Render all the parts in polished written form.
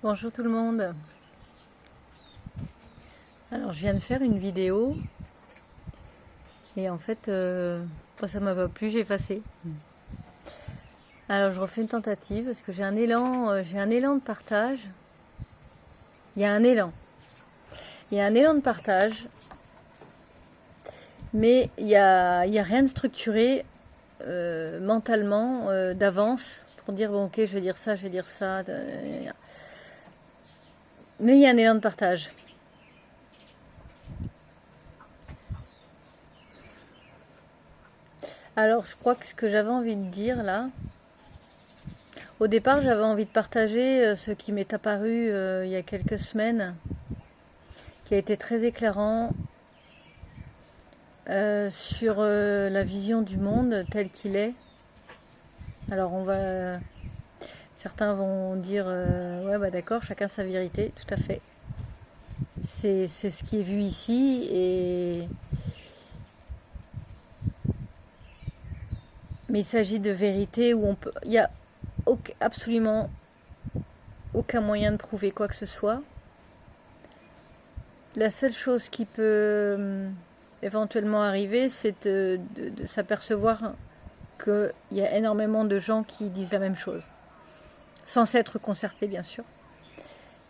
Bonjour tout le monde. Alors je viens de faire une vidéo et en fait ça m'a pas plu, j'ai effacé. Alors je refais une tentative parce que j'ai un élan de partage. Il y a un élan de partage, mais il y a rien de structuré mentalement d'avance pour dire bon ok je vais dire ça, mais il y a un élan de partage. Alors je crois que ce que j'avais envie de dire là, au départ j'avais envie de partager ce qui m'est apparu il y a quelques semaines, qui a été très éclairant sur la vision du monde tel qu'il est. Alors certains vont dire ouais bah d'accord, chacun sa vérité, tout à fait. C'est ce qui est vu ici mais il s'agit de vérité où il n'y a absolument aucun moyen de prouver quoi que ce soit. La seule chose qui peut éventuellement arriver, c'est de s'apercevoir qu'il y a énormément de gens qui disent la même chose, sans s'être concertés bien sûr,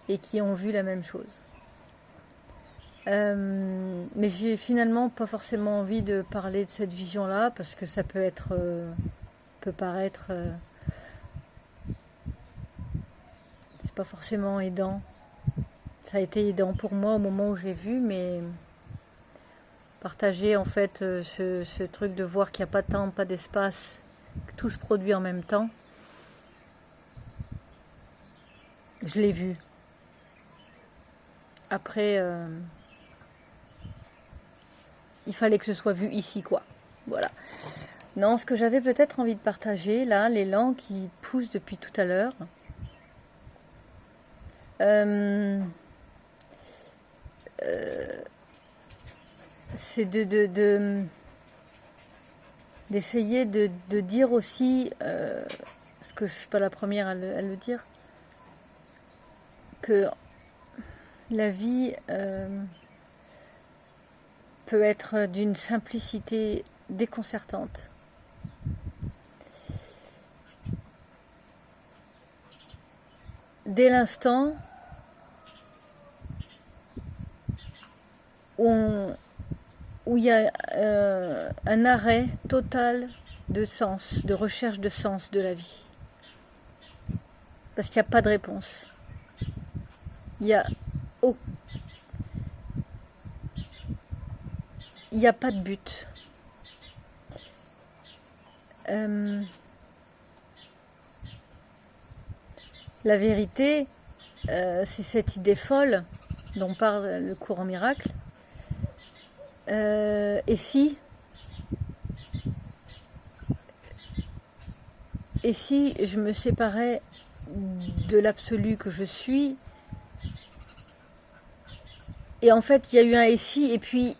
et qui ont vu la même chose. Mais j'ai finalement pas forcément envie de parler de cette vision-là, parce que ça peut paraître... c'est pas forcément aidant. Ça a été aidant pour moi au moment où j'ai vu, mais partager en fait ce truc de voir qu'il n'y a pas de temps, pas d'espace, que tout se produit en même temps, je l'ai vu. Après, il fallait que ce soit vu ici, quoi. Voilà. Non, ce que j'avais peut-être envie de partager, là, l'élan qui pousse depuis tout à l'heure, c'est d'essayer de dire aussi, parce que je ne suis pas la première à le dire, que la vie peut être d'une simplicité déconcertante. Dès l'instant où il y a un arrêt total de sens, de recherche de sens de la vie. Parce qu'il n'y a pas de réponse. Il n'y a pas de but. La vérité, c'est cette idée folle dont parle le courant miracle. Et si je me séparais de l'absolu que je suis, et en fait il y a eu un et si, et puis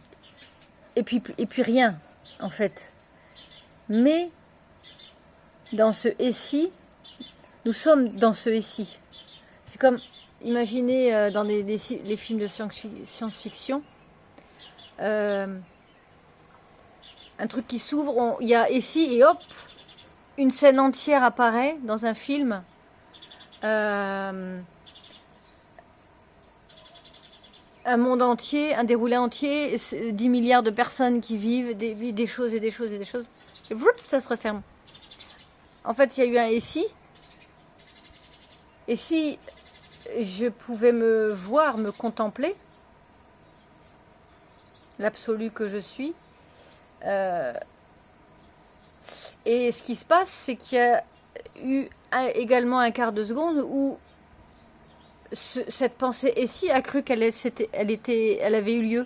rien en fait. Mais dans ce et si, nous sommes dans ce et si. C'est comme, imaginez dans les films de science-fiction, un truc qui s'ouvre, il y a et si, et hop, une scène entière apparaît dans un film. Un monde entier, un déroulé entier, 10 milliards de personnes qui vivent des choses et des choses et des choses. Et ça se referme. En fait, il y a eu un et si. Et si je pouvais me voir, me contempler, l'absolu que je suis. Et ce qui se passe, c'est qu'il y a eu également un quart de seconde où cette pensée et si a cru qu'elle avait eu lieu.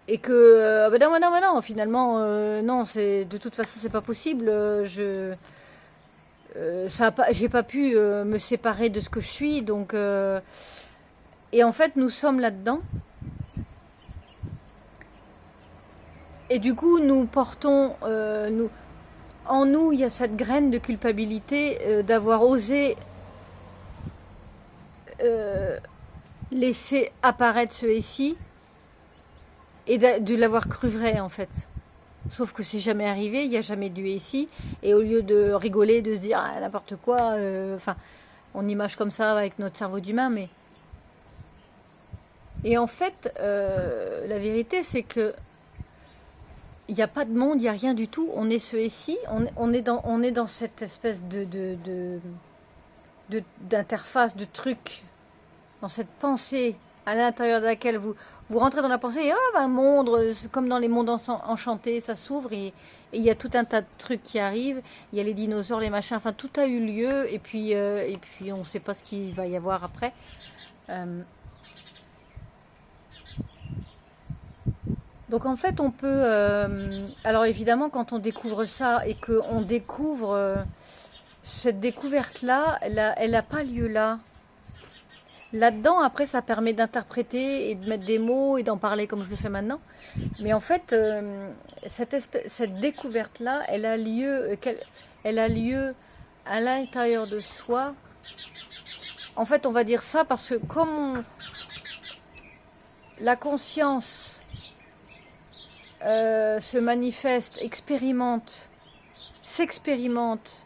Et que non, finalement non, de toute façon c'est pas possible. J'ai pas pu me séparer de ce que je suis, donc et en fait nous sommes là-dedans. Et du coup nous portons en nous il y a cette graine de culpabilité d'avoir osé laisser apparaître ce SI et de l'avoir cru vrai en fait. Sauf que c'est jamais arrivé, il n'y a jamais du SI, et au lieu de rigoler, de se dire ah, n'importe quoi, enfin, on image comme ça avec notre cerveau d'humain, mais... Et en fait, la vérité, c'est que il n'y a pas de monde, il n'y a rien du tout, on est ce SI, on est dans cette espèce d'interface, de truc, dans cette pensée à l'intérieur de laquelle vous rentrez dans la pensée et un monde, comme dans les mondes enchantés, ça s'ouvre et il y a tout un tas de trucs qui arrivent. Il y a les dinosaures, les machins, enfin tout a eu lieu et puis on ne sait pas ce qu'il va y avoir après. Donc en fait on peut... alors évidemment quand on découvre ça et qu'on découvre cette découverte-là, elle n'a pas lieu là. Là-dedans, après, ça permet d'interpréter et de mettre des mots et d'en parler comme je le fais maintenant. Mais en fait, cette découverte-là, elle a lieu à l'intérieur de soi. En fait, on va dire ça parce que comme la conscience se manifeste, s'expérimente,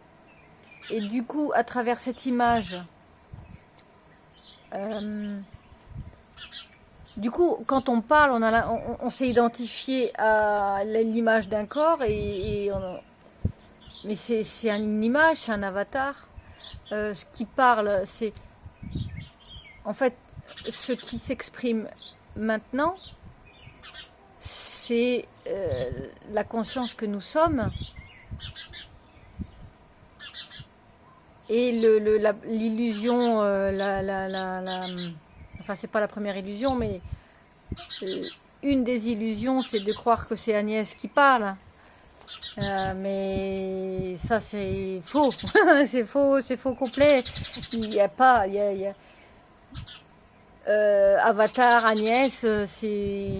et du coup, à travers cette image, du coup, quand on parle, on s'est identifié à l'image d'un corps, mais c'est une image, c'est un avatar. Ce qui parle, c'est en fait ce qui s'exprime maintenant, c'est la conscience que nous sommes et l'illusion, enfin c'est pas la première illusion, mais une des illusions, c'est de croire que c'est Agnès qui parle. Mais ça c'est faux, c'est faux complet. Il n'y a pas, Avatar, Agnès, c'est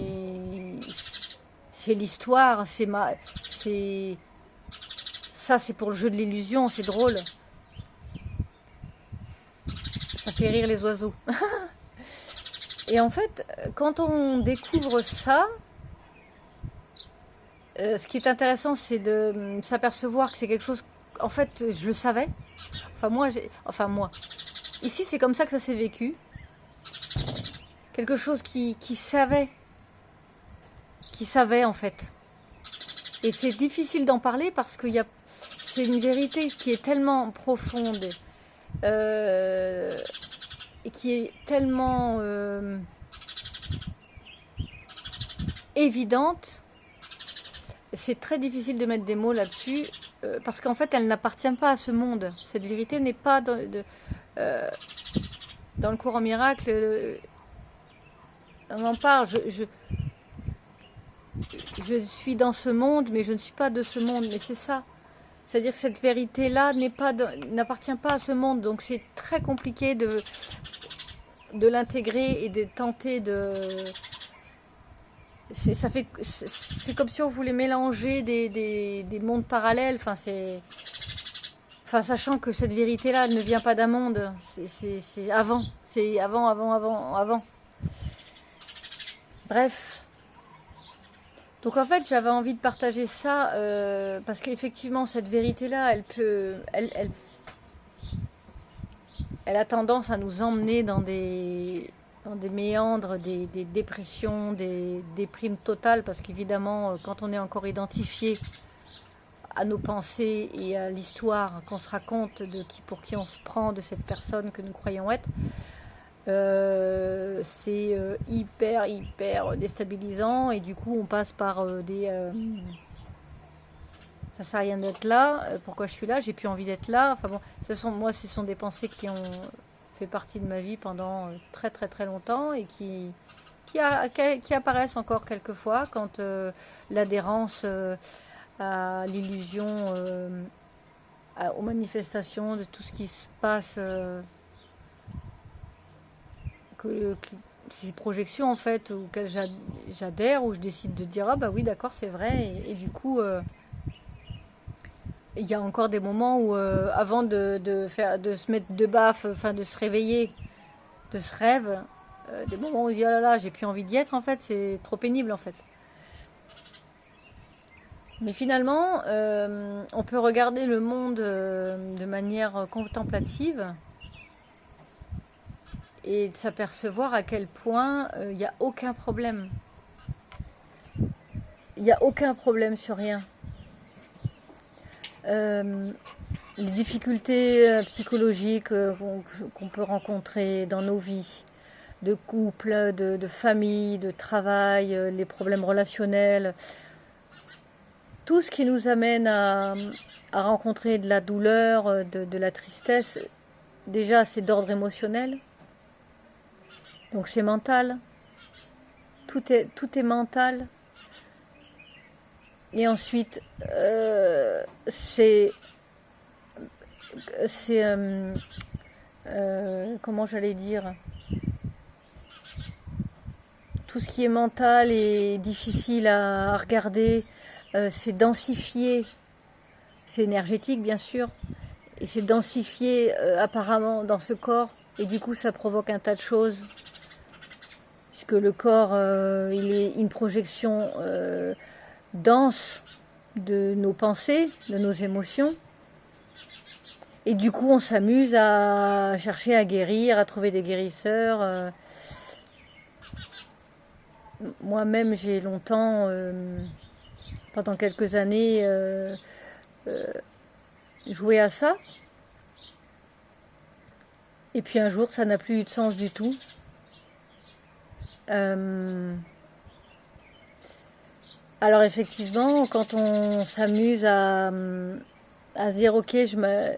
l'histoire, ça c'est pour le jeu de l'illusion, c'est drôle. Ça fait rire les oiseaux. Et en fait, quand on découvre ça, ce qui est intéressant, c'est de s'apercevoir que c'est quelque chose... En fait, je le savais. Enfin moi. Ici, c'est comme ça que ça s'est vécu. Quelque chose qui savait en fait. Et c'est difficile d'en parler parce que c'est une vérité qui est tellement profonde et qui est tellement évidente. C'est très difficile de mettre des mots là-dessus parce qu'en fait, elle n'appartient pas à ce monde. Cette vérité n'est pas dans le courant miracle. On en parle. Je suis dans ce monde, mais je ne suis pas de ce monde. Mais c'est ça. C'est-à-dire que cette vérité-là n'appartient pas à ce monde. Donc c'est très compliqué de l'intégrer et de tenter de... C'est comme si on voulait mélanger des mondes parallèles. Sachant que cette vérité-là ne vient pas d'un monde. C'est avant. C'est avant. Bref. Donc en fait, j'avais envie de partager ça parce qu'effectivement, cette vérité-là, elle a tendance à nous emmener dans des méandres, des dépressions, des déprimes totales, parce qu'évidemment, quand on est encore identifié à nos pensées et à l'histoire qu'on se raconte pour qui on se prend de cette personne que nous croyons être, c'est hyper déstabilisant et du coup on passe par ça sert à rien d'être là, pourquoi je suis là, j'ai plus envie d'être là, enfin bon, ce sont des pensées qui ont fait partie de ma vie pendant très longtemps et qui apparaissent encore quelquefois quand l'adhérence à l'illusion, aux manifestations de tout ce qui se passe, ces projections en fait auxquelles j'adhère, où je décide de dire ah bah oui d'accord c'est vrai et du coup il y a encore des moments où avant de se mettre de baffe, enfin de se réveiller de ce rêve, des moments où on dit, oh là là, j'ai plus envie d'y être, en fait, c'est trop pénible, en fait. Mais finalement, on peut regarder le monde de manière contemplative et s'apercevoir à quel point il n'y a aucun problème. Il n'y a aucun problème sur rien. Les difficultés psychologiques qu'on peut rencontrer dans nos vies, de couple, de famille, de travail, les problèmes relationnels, tout ce qui nous amène à rencontrer de la douleur, de la tristesse, déjà c'est d'ordre émotionnel, donc c'est mental, tout est mental. Et ensuite, c'est comment j'allais dire, tout ce qui est mental et difficile à regarder, c'est densifié, c'est énergétique bien sûr, et c'est densifié apparemment dans ce corps, et du coup ça provoque un tas de choses, puisque le corps, il est une projection dense de nos pensées, de nos émotions. Et du coup, on s'amuse à chercher à guérir, à trouver des guérisseurs. Moi-même, j'ai longtemps, pendant quelques années, joué à ça. Et puis un jour, ça n'a plus eu de sens du tout. Alors effectivement, quand on s'amuse à se dire, ok, je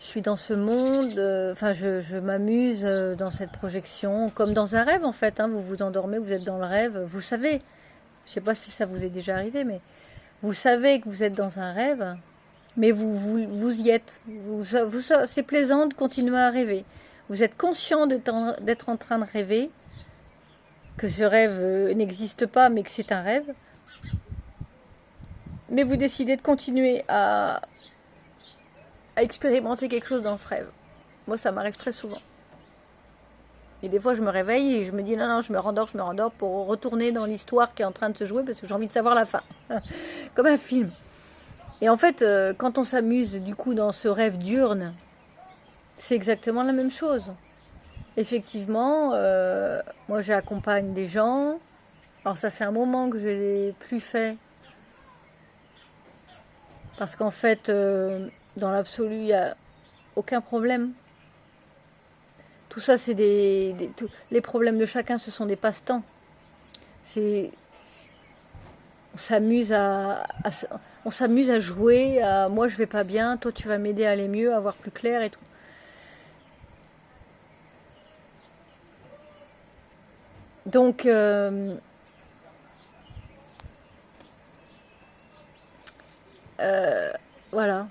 suis dans ce monde, je m'amuse dans cette projection, comme dans un rêve en fait, hein, vous vous endormez, vous êtes dans le rêve, vous savez, je ne sais pas si ça vous est déjà arrivé, mais vous savez que vous êtes dans un rêve, mais vous y êtes, c'est plaisant de continuer à rêver, vous êtes conscient d'être en train de rêver, que ce rêve n'existe pas, mais que c'est un rêve, mais vous décidez de continuer à expérimenter quelque chose dans ce rêve. Moi, ça m'arrive très souvent. Et des fois, je me réveille et je me dis non, je me rendors pour retourner dans l'histoire qui est en train de se jouer parce que j'ai envie de savoir la fin. Comme un film. Et en fait, quand on s'amuse du coup dans ce rêve diurne, c'est exactement la même chose. Effectivement, moi j'accompagne des gens. Alors ça fait un moment que je ne l'ai plus fait. Parce qu'en fait, dans l'absolu, il n'y a aucun problème. Tout ça, c'est les problèmes de chacun, ce sont des passe-temps. On s'amuse on s'amuse à jouer, à moi je vais pas bien, toi tu vas m'aider à aller mieux, à voir plus clair et tout. Donc, voilà.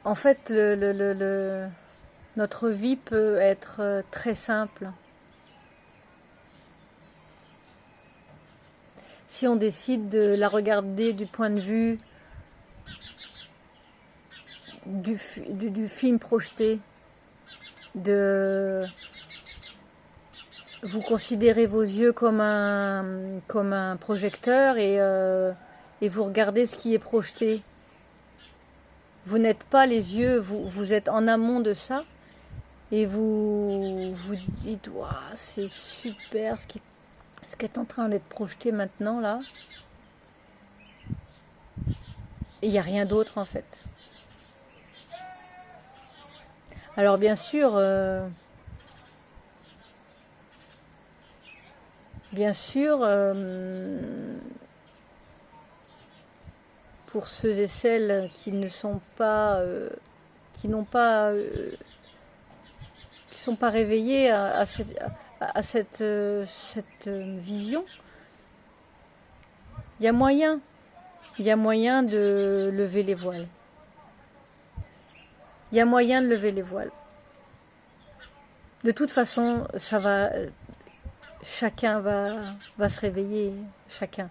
En fait, notre vie peut être très simple. Si on décide de la regarder du point de vue du film projeté, vous considérez vos yeux comme un projecteur et vous regardez ce qui est projeté. Vous n'êtes pas les yeux, vous êtes en amont de ça et vous vous dites waouh, c'est super ce qui est en train d'être projeté maintenant là. Et il n'y a rien d'autre en fait. Alors bien sûr, pour ceux et celles qui ne sont pas, qui sont pas réveillés à cette vision, il y a moyen de lever les voiles. Il y a moyen de lever les voiles. De toute façon, chacun va se réveiller, chacun.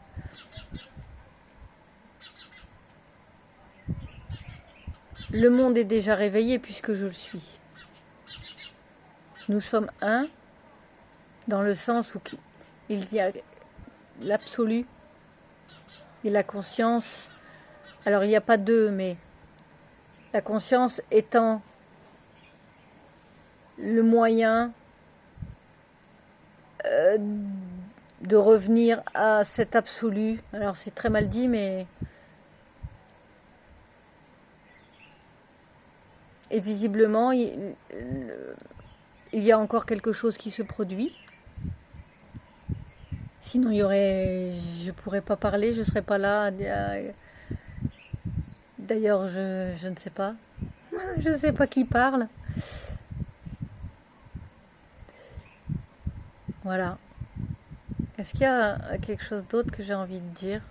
Le monde est déjà réveillé puisque je le suis. nous sommes un, dans le sens où il y a l'absolu et la conscience. Alors il n'y a pas deux, mais la conscience étant le moyen de revenir à cet absolu. Alors c'est très mal dit, mais... Et visiblement, il y a encore quelque chose qui se produit. Sinon, je pourrais pas parler, je serais pas là. D'ailleurs, je ne sais pas. Je ne sais pas qui parle. Voilà. Est-ce qu'il y a quelque chose d'autre que j'ai envie de dire?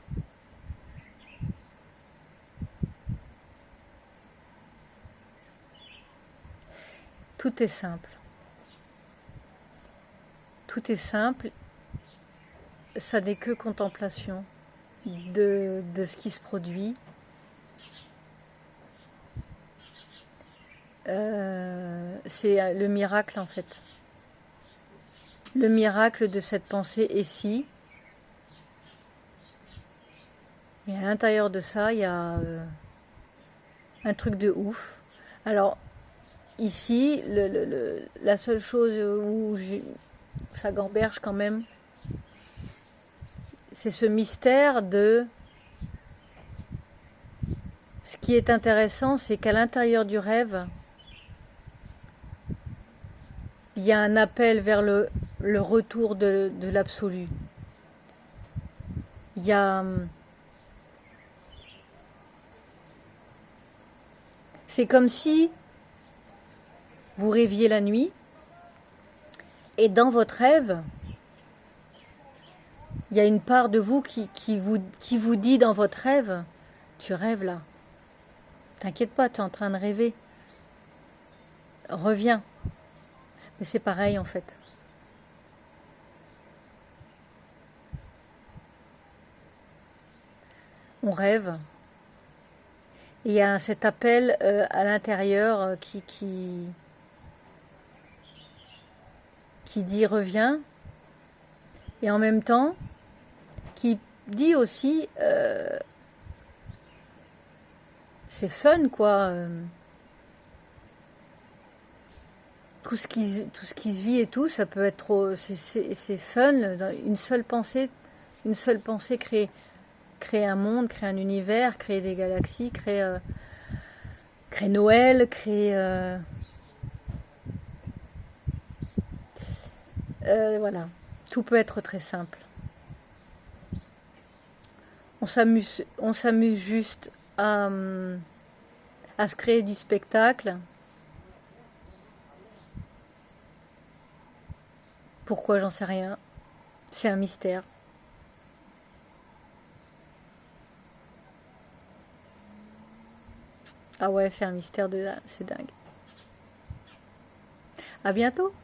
Tout est simple. Tout est simple. Ça n'est que contemplation de ce qui se produit. C'est le miracle en fait. Le miracle de cette pensée et si. Et à l'intérieur de ça, il y a un truc de ouf. Alors, ici, la seule chose où ça gamberge quand même, c'est ce mystère de... Ce qui est intéressant, c'est qu'à l'intérieur du rêve, il y a un appel vers le retour de l'absolu. Il y a... C'est comme si vous rêviez la nuit et dans votre rêve, il y a une part de vous qui vous dit dans votre rêve, tu rêves là, t'inquiète pas, tu es en train de rêver, reviens. Mais c'est pareil en fait. On rêve. Et il y a cet appel à l'intérieur qui dit reviens. Et en même temps, qui dit aussi c'est fun quoi. Tout ce qui se vit et tout, ça peut être trop... C'est fun. Une seule pensée créer un monde, créer un univers, créer des galaxies, créer Noël, créer... voilà. Tout peut être très simple. On s'amuse juste à se créer du spectacle. Pourquoi, j'en sais rien. C'est un mystère. Ah ouais, c'est un mystère c'est dingue. À bientôt.